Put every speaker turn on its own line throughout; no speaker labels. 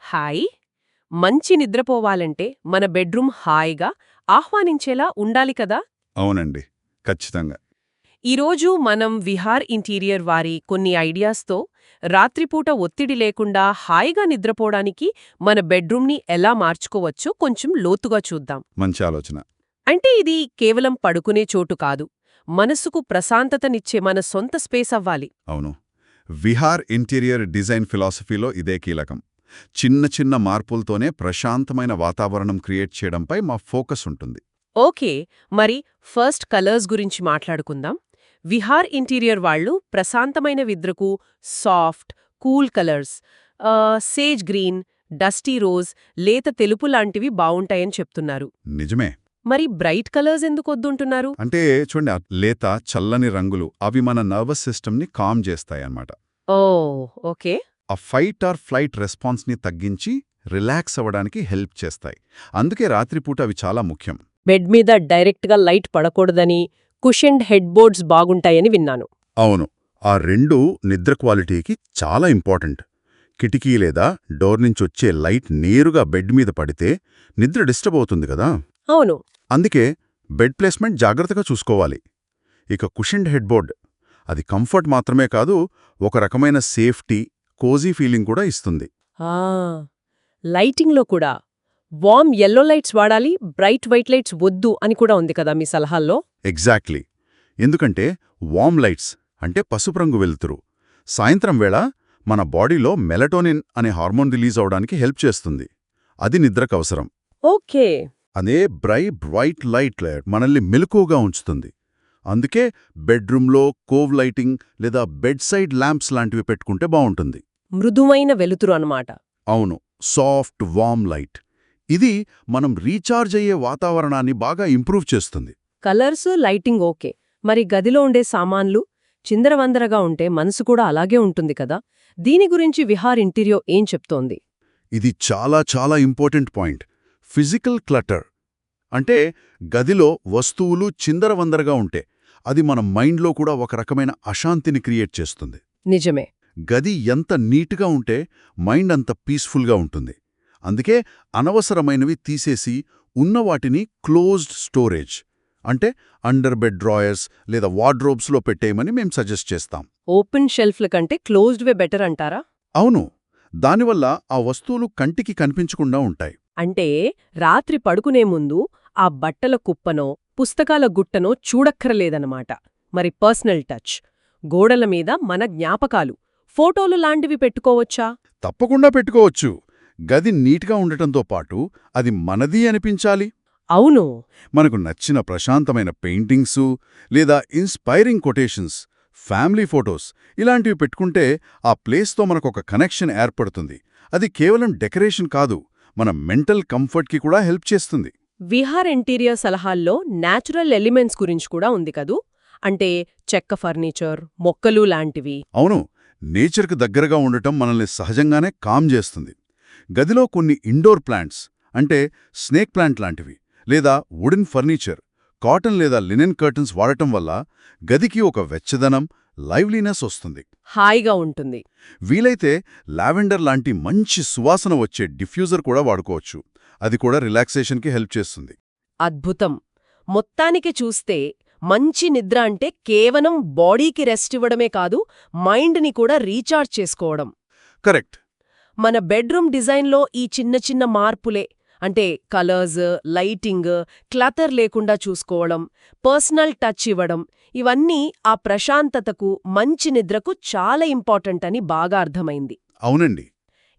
Hi. మంచి నిద్రపోవాలంటే మన bedroom హాయిగా ఆహ్వానించేలా ఉండాలి కదా.
అవునండి, ఖచ్చితంగా.
ఈరోజు మనం విహార్ ఇంటీరియర్ వారి కొన్ని ఐడియాస్తో రాత్రిపూట ఒత్తిడి లేకుండా హాయిగా నిద్రపోవడానికి మన బెడ్రూమ్ని ఎలా మార్చుకోవచ్చో కొంచెం లోతుగా చూద్దాం.
మంచి ఆలోచన.
అంటే ఇది కేవలం పడుకునే చోటు కాదు, మనసుకు ప్రశాంతతనిచ్చే మన సొంత స్పేస్ అవ్వాలి.
అవును, విహార్ ఇంటీరియర్ డిజైన్ ఫిలాసఫీలో ఇదే కీలకం. చిన్న చిన్న మార్పులతోనే ప్రశాంతమైన వాతావరణం క్రియేట్ చేయడంపై మా ఫోకస్ ఉంటుంది.
ఓకే, మరి ఫస్ట్ కలర్స్ గురించి మాట్లాడుకుందాం. విహార్ ఇంటీరియర్ వాళ్ళు ప్రశాంతమైన నిద్రకు soft, cool colours, sage green, dusty rose, లేత తెలుపు లాంటివి బావుంటాయని చెప్తున్నారు.
నిజమే.
మరి బ్రైట్ కలర్స్ ఎందుకు వద్దుంటున్నారు?
అంటే చూడండి, ఆ లేత చల్లని రంగులు అవి మన నర్వస్ సిస్టమ్ని కామ్ చేస్తాయన్నమాట.
ఓ, ఓకే.
ఆ ఫైట్ ఆర్ ఫ్లైట్ రెస్పాన్స్ని తగ్గించి రిలాక్స్ అవ్వడానికి హెల్ప్ చేస్తాయి. అందుకే రాత్రిపూట అవి చాలా ముఖ్యం.
బెడ్ మీద డైరెక్ట్గా లైట్ పడకూడదని, కుషన్డ్ హెడ్ బోర్డ్స్ బాగుంటాయని విన్నాను.
అవును, ఆ రెండు నిద్ర క్వాలిటీకి చాలా ఇంపార్టెంట్. కిటికీ లేదా డోర్ నుంచొచ్చే లైట్ నేరుగా బెడ్ మీద పడితే నిద్ర డిస్టర్బ్ అవుతుంది కదా.
అవును.
అందుకే బెడ్ ప్లేస్మెంట్ జాగ్రత్తగా చూసుకోవాలి. ఇక కుషన్డ్ హెడ్బోర్డ్, అది కంఫర్ట్ మాత్రమే కాదు, ఒక రకమైన సేఫ్టీ, కోజీ ఫీలింగ్ కూడా ఇస్తుంది.
ఆ, లైటింగ్లో కూడా వార్మ్ యెల్లో లైట్స్ వాడాలి, బ్రైట్ వైట్ లైట్స్ వద్దు అని కూడా ఉంది కదా మీ సలహాల్లో.
ఎగ్జాక్ట్లీ. ఎందుకంటే వార్మ్ లైట్స్ అంటే పసుపు రంగు వెలుతురు సాయంత్రం వేళ మన బాడీలో మెలటోనిన్ అనే హార్మోన్ రిలీజ్ అవడానికి హెల్ప్ చేస్తుంది. అది నిద్రకు అవసరం.
ఓకే.
అదే బ్రైట్ లైట్ మనల్ని మెలకువగా ఉంచుతుంది. అందుకే బెడ్రూమ్లో కోవ్ లైటింగ్ లేదా బెడ్ సైడ్ ల్యాంప్స్ లాంటివి పెట్టుకుంటే బావుంటుంది.
మృదువైన వెలుతురు అన్నమాట.
అవును, సాఫ్ట్ వార్మ్ లైట్. ఇది మనం రీఛార్జ్ అయ్యే వాతావరణాన్ని బాగా ఇంప్రూవ్ చేస్తుంది.
Colours, lighting okay. మరి గదిలో ఉండే సామాన్లు చిందరవందరగా ఉంటే మనసు కూడా అలాగే ఉంటుంది కదా. దీని గురించి విహార్ ఇంటీరియర్ ఏం చెప్తోంది?
ఇది చాలా చాలా ఇంపార్టెంట్ పాయింట్. ఫిజికల్ క్లటర్ అంటే గదిలో వస్తువులు చిందరవందరగా ఉంటే అది మన మైండ్లో కూడా ఒక రకమైన అశాంతిని క్రియేట్ చేస్తుంది.
నిజమే.
గది ఎంత నీట్గా ఉంటే మైండ్ అంత పీస్ఫుల్గా ఉంటుంది. అందుకే అనవసరమైనవి తీసేసి ఉన్నవాటిని క్లోజ్డ్ స్టోరేజ్ అంటే అండర్ బెడ్ డ్రాయర్స్ లేదా వార్డ్రోబ్స్లో పెట్టేయమని మేం సజెస్ట్ చేస్తాం.
ఓపెన్ షెల్ఫ్ల కంటే క్లోజ్డ్వే బెటర్ అంటారా?
అవును, దానివల్ల ఆ వస్తువులు కంటికి కనిపించకుండా ఉంటాయి.
అంటే రాత్రి పడుకునే ముందు ఆ బట్టల కుప్పనో, పుస్తకాల గుట్టనో చూడక్కరలేదన్నమాట. మరి పర్సనల్ టచ్, గోడల మీద మన జ్ఞాపకాలు, ఫోటోలు లాంటివి పెట్టుకోవచ్చా?
తప్పకుండా పెట్టుకోవచ్చు. గది నీట్గా ఉండటంతో పాటు అది మనది అనిపించాలి.
అవును.
మనకు నచ్చిన ప్రశాంతమైన పెయింటింగ్సు లేదా ఇన్స్పైరింగ్ కొటేషన్స్, ఫ్యామిలీ ఫోటోస్ ఇలాంటివి పెట్టుకుంటే ఆ ప్లేస్తో మనకొక కనెక్షన్ ఏర్పడుతుంది. అది కేవలం డెకరేషన్ కాదు, మన మెంటల్ కంఫర్ట్కి కూడా హెల్ప్ చేస్తుంది.
విహార్ ఇంటీరియర్ సలహాల్లో న్యాచురల్ ఎలిమెంట్స్ గురించి కూడా ఉంది కదూ. అంటే చెక్క ఫర్నిచర్, మొక్కలు లాంటివి.
అవును, నేచర్కు దగ్గరగా ఉండటం మనల్ని సహజంగానే కామ్ చేస్తుంది. గదిలో కొన్ని ఇండోర్ ప్లాంట్స్ అంటే స్నేక్ ప్లాంట్ లాంటివి లేదా వుడెన్ ఫర్నిచర్, కాటన్ లేదా లినెన్ కర్టన్స్ వాడటం వల్ల గదికి ఒక వెచ్చదనం, లైవ్లీనెస్ వస్తుంది.
హాయిగా ఉంటుంది.
వీలైతే లావెండర్ లాంటి మంచి సువాసన వచ్చే డిఫ్యూజర్ కూడా వాడుకోవచ్చు. అది కూడా రిలాక్సేషన్కి హెల్ప్ చేస్తుంది.
అద్భుతం. మొత్తానికి చూస్తే మంచి నిద్ర అంటే కేవలం బాడీకి రెస్ట్ ఇవ్వడమే కాదు, మైండ్ని కూడా రీఛార్జ్ చేసుకోవడం.
కరెక్ట్.
మన బెడ్రూమ్ డిజైన్లో ఈ చిన్న చిన్న మార్పులే, అంటే కలర్స్, లైటింగ్, క్లటర్ లేకుండా చూసుకోవడం, పర్సనల్ టచ్ ఇవ్వడం, ఇవన్నీ ఆ ప్రశాంతతకు, మంచి నిద్రకు చాలా ఇంపార్టెంట్ అని బాగా అర్థమైంది.
అవునండి.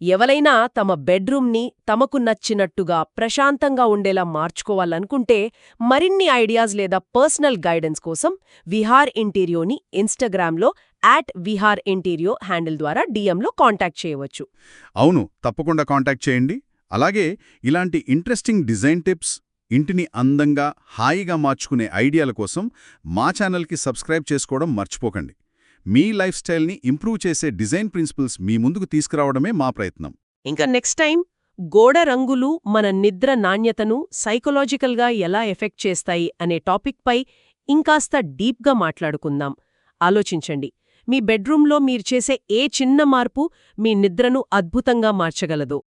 ఎవరైనా తమ బెడ్రూమ్ని తమకు నచ్చినట్టుగా ప్రశాంతంగా ఉండేలా మార్చుకోవాలనుకుంటే మరిన్ని ఐడియాస్ లేదా పర్సనల్ గైడెన్స్ కోసం విహార్ ఇంటీరియోని ఇన్స్టాగ్రామ్లో @viharinterior హ్యాండిల్ ద్వారా DMలో కాంటాక్ట్ చేయవచ్చు.
అవును, తప్పకుండా కాంటాక్ట్ చేయండి. అలాగే ఇలాంటి ఇంట్రెస్టింగ్ డిజైన్ టిప్స్, ఇంటిని అందంగా, హాయిగా మార్చుకునే ఐడియాల కోసం మా ఛానల్కి సబ్స్క్రైబ్ చేసుకోవడం మర్చిపోకండి. మీ లైఫ్ స్టైల్ని ఇంప్రూవ్ చేసే డిజైన్ ప్రిన్సిపల్స్ మీ ముందుకు తీసుకురావడమే మా ప్రయత్నం.
ఇంకా నెక్స్ట్ టైం గోడ రంగులు మన నిద్ర నాణ్యతను సైకలాజికల్గా ఎలా ఎఫెక్ట్ చేస్తాయి అనే టాపిక్పై ఇంకాస్త డీప్గా మాట్లాడుకుందాం. ఆలోచించండి, మీ బెడ్రూమ్లో మీరు చేసే ఏ చిన్న మార్పు మీ నిద్రను అద్భుతంగా మార్చగలదో.